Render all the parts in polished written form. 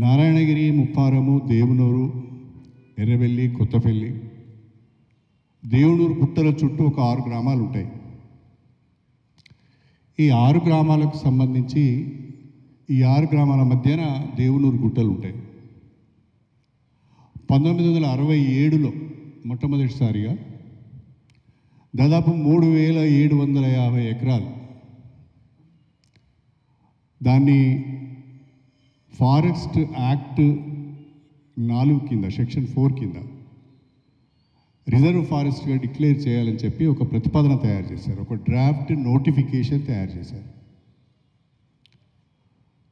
నారాయణగిరి, ముప్పారము, దేవునూరు, ఎర్రవెల్లి, కొత్తపల్లి, దేవునూరు గుట్టల చుట్టూ ఒక 6 గ్రామాలు ఉంటాయి. ఈ 6 గ్రామాలకు సంబంధించి ఈ 6 గ్రామాల మధ్యన దేవునూరు గుట్టలు ఉంటాయి. 1967లో మొట్టమొదటిసారిగా దాదాపు 3750 ఎకరాలు దాన్ని ఫారెస్ట్ యాక్ట్ 4 కింద, సెక్షన్ 4 కింద రిజర్వ్ ఫారెస్ట్గా డిక్లేర్ చేయాలని చెప్పి ఒక ప్రతిపాదన తయారు చేశారు. ఒక డ్రాఫ్ట్ నోటిఫికేషన్ తయారు చేశారు.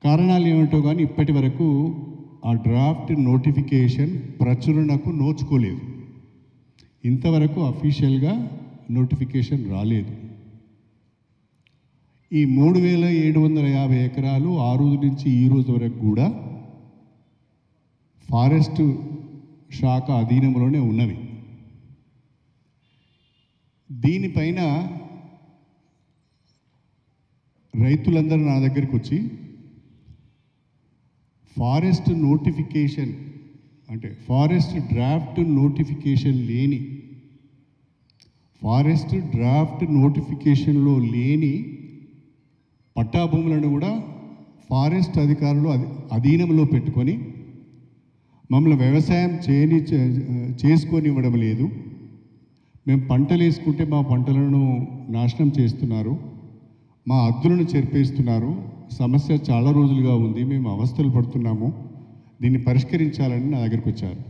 కారణాలు ఏమిటో కానీ ఇప్పటి వరకు ఆ డ్రాఫ్ట్ నోటిఫికేషన్ ప్రచురణకు నోచుకోలేదు. ఇంతవరకు అఫీషియల్గా నోటిఫికేషన్ రాలేదు. ఈ 3750 ఎకరాలు ఆ రోజు నుంచి ఈ రోజు వరకు కూడా ఫారెస్ట్ శాఖ అధీనంలోనే ఉన్నవి. దీనిపైన రైతులందరూ నా దగ్గరికి వచ్చి ఫారెస్ట్ నోటిఫికేషన్ అంటే ఫారెస్ట్ డ్రాఫ్ట్ నోటిఫికేషన్ లేని, ఫారెస్ట్ డ్రాఫ్ట్ నోటిఫికేషన్లో లేని పట్టాభూములను కూడా ఫారెస్ట్ అధికారులు అధీనంలో పెట్టుకొని మమ్మల్ని వ్యవసాయం చేసుకొనివ్వడం లేదు. మేము పంటలు వేసుకుంటే మా పంటలను నాశనం చేస్తున్నారు, మా హద్దులను చెరిపేస్తున్నారు, సమస్య చాలా రోజులుగా ఉంది, మేము అవస్థలు పడుతున్నాము, దీన్ని పరిష్కరించాలని నా దగ్గరికి వచ్చారు.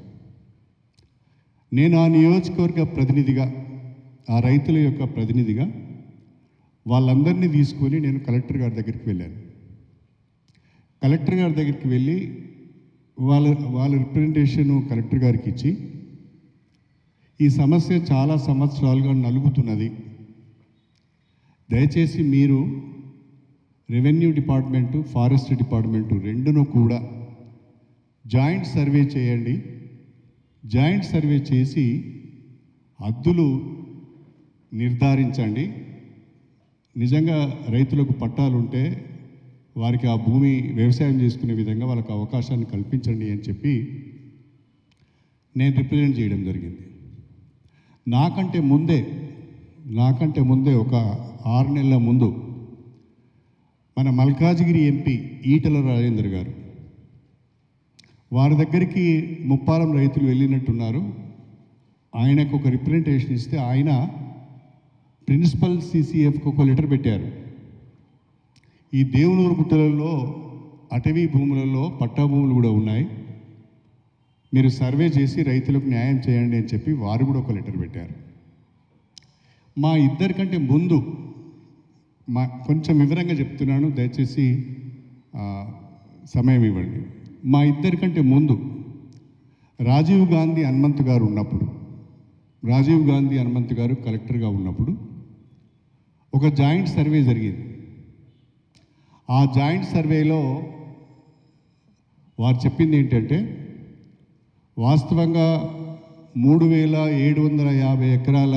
నేను ఆ నియోజకవర్గ ప్రతినిధిగా, ఆ రైతుల యొక్క ప్రతినిధిగా వాళ్ళందరినీ తీసుకొని నేను కలెక్టర్ గారి దగ్గరికి వెళ్ళాను. కలెక్టర్ గారి దగ్గరికి వెళ్ళి వాళ్ళ రిప్రజెంటేషన్ కలెక్టర్ గారికి ఇచ్చి, ఈ సమస్య చాలా సంవత్సరాలుగా నలుగుతున్నది, దయచేసి మీరు రెవెన్యూ డిపార్ట్మెంటు, ఫారెస్ట్ డిపార్ట్మెంటు రెండును కూడా జాయింట్ సర్వే చేయండి. జాయింట్ సర్వే చేసి హద్దులు నిర్ధారించండి. నిజంగా రైతులకు పట్టాలు ఉంటే వారికి ఆ భూమి వ్యవసాయం చేసుకునే విధంగా వాళ్ళకి అవకాశాన్ని కల్పించండి అని చెప్పి నేను రిప్రజెంట్ చేయడం జరిగింది. నాకంటే ముందే ఒక 6 నెలల ముందు మన మల్కాజిగిరి ఎంపీ ఈటల రాజేందర్ గారు వారి దగ్గరికి ముప్పారం రైతులు వెళ్ళినట్టున్నారు. ఆయనకు ఒక రిప్రజెంటేషన్ ఇస్తే ఆయన ప్రిన్సిపల్ CCFకి ఒక లెటర్ పెట్టారు. ఈ దేవునూరు గుట్టలలో అటవీ భూములలో పట్టా భూములు కూడా ఉన్నాయి, మీరు సర్వే చేసి రైతులకు న్యాయం చేయండి అని చెప్పి వారు కూడా ఒక లెటర్ పెట్టారు. మా ఇద్దరికంటే ముందు కొంచెం వివరంగా చెప్తున్నాను, దయచేసి సమయం ఇవ్వండి. మా ఇద్దరికంటే ముందు రాజీవ్ గాంధీ హనుమంత్ గారు ఉన్నప్పుడు, రాజీవ్ గాంధీ హనుమంత్ గారు కలెక్టర్గా ఉన్నప్పుడు ఒక జాయింట్ సర్వే జరిగింది. ఆ జాయింట్ సర్వేలో వారు చెప్పింది ఏంటంటే, వాస్తవంగా 3750 ఎకరాల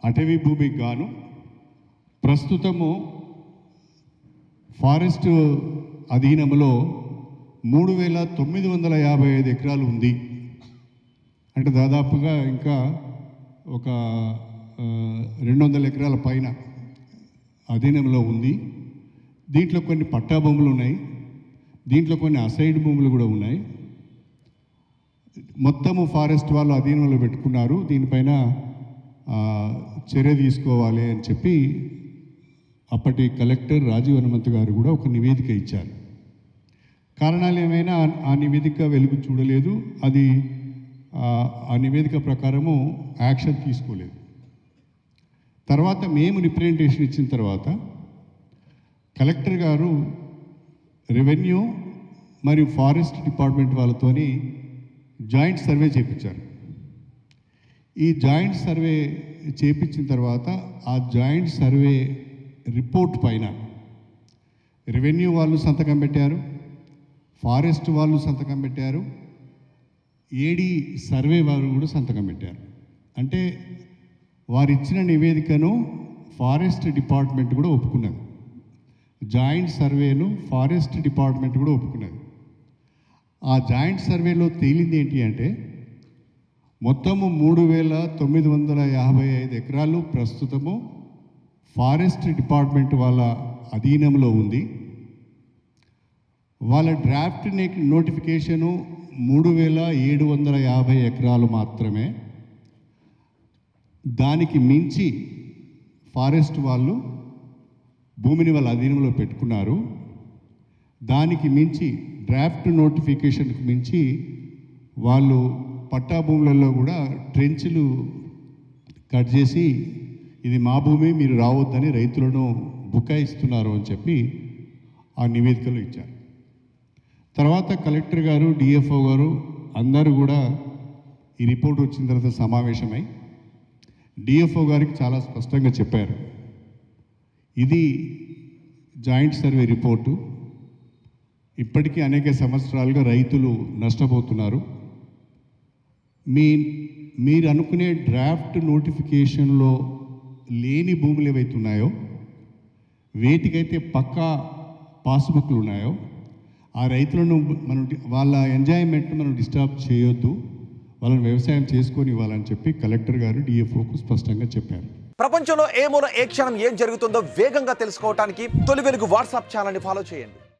అటవీ భూమికి గాను ప్రస్తుతము ఫారెస్ట్ అధీనంలో 3955 ఎకరాలు ఉంది. అంటే దాదాపుగా ఇంకా ఒక 200 ఎకరాల పైన అధీనంలో ఉంది. దీంట్లో కొన్ని పట్టా భూములు ఉన్నాయి, దీంట్లో కొన్ని అసైడ్ భూములు కూడా ఉన్నాయి. మొత్తము ఫారెస్ట్ వాళ్ళు అధీనంలో పెట్టుకున్నారు, దీనిపైన చర్య తీసుకోవాలి అని చెప్పి అప్పటి కలెక్టర్ రాజీవ్ హనుమంత్ గారు కూడా ఒక నివేదిక ఇచ్చారు. కారణాలు ఏమైనా ఆ నివేదిక వెలుగు చూడలేదు, అది ఆ నివేదిక ప్రకారము యాక్షన్ తీసుకోలేదు. తర్వాత మేము రిప్రజెంటేషన్ ఇచ్చిన తర్వాత కలెక్టర్ గారు రెవెన్యూ మరియు ఫారెస్ట్ డిపార్ట్మెంట్ వాళ్ళతోని జాయింట్ సర్వే చేయించారు. ఈ జాయింట్ సర్వే చేయించిన తర్వాత ఆ జాయింట్ సర్వే రిపోర్ట్ పైన రెవెన్యూ వాళ్ళు సంతకం పెట్టారు, ఫారెస్ట్ వాళ్ళు సంతకం పెట్టారు, ఏడీ సర్వే వారు కూడా సంతకం పెట్టారు. అంటే వారు ఇచ్చిన నివేదికను ఫారెస్ట్ డిపార్ట్మెంట్ కూడా ఒప్పుకున్నది. జాయింట్ సర్వేను ఫారెస్ట్ డిపార్ట్మెంట్ కూడా ఒప్పుకున్నది. ఆ జాయింట్ సర్వేలో తేలింది ఏంటి అంటే మొత్తము 3,955 ఎకరాలు ప్రస్తుతము ఫారెస్ట్ డిపార్ట్మెంట్ వాళ్ళ అధీనంలో ఉంది. వాళ్ళ డ్రాఫ్ట్ నోటిఫికేషను 3,750 ఎకరాలు మాత్రమే. దానికి మించి ఫారెస్ట్ వాళ్ళు భూమిని వాళ్ళ అధీనంలో పెట్టుకున్నారు. దానికి మించి డ్రాఫ్ట్ నోటిఫికేషన్కి మించి వాళ్ళు పట్టా భూములలో కూడా ట్రెంచ్లు కట్ చేసి ఇది మా భూమి మీరు రావద్దని రైతులను బుకాయిస్తున్నారు అని చెప్పి ఆ నివేదికలు ఇచ్చారు. తర్వాత కలెక్టర్ గారు, డిఎఫ్ఓ గారు అందరూ కూడా ఈ రిపోర్ట్ వచ్చిన తర్వాత సమావేశమై డిఎఫ్ఓ గారికి చాలా స్పష్టంగా చెప్పారు, ఇది జాయింట్ సర్వే రిపోర్టు, ఇప్పటికీ అనేక సంవత్సరాలుగా రైతులు నష్టపోతున్నారు. మీరు అనుకునే డ్రాఫ్ట్ నోటిఫికేషన్లో లేని భూములు ఏవైతే ఉన్నాయో, వేటికైతే పక్కా పాస్బుక్లు ఉన్నాయో ఆ రైతులను మనం వాళ్ళ ఎంజాయ్మెంట్ను మనం డిస్టర్బ్ చేయొద్దు, వాళ్ళని వ్యవసాయం చేసుకొని ఇవ్వాలని చెప్పి కలెక్టర్ గారు డిఎఫ్ఓకు స్పష్టంగా చెప్పారు. ప్రపంచంలో ఏ మూల ఏ క్షణం ఏం జరుగుతుందో వేగంగా తెలుసుకోవడానికి తొలి వెలుగు వాట్సాప్ ఛానల్ని ఫాలో చేయండి.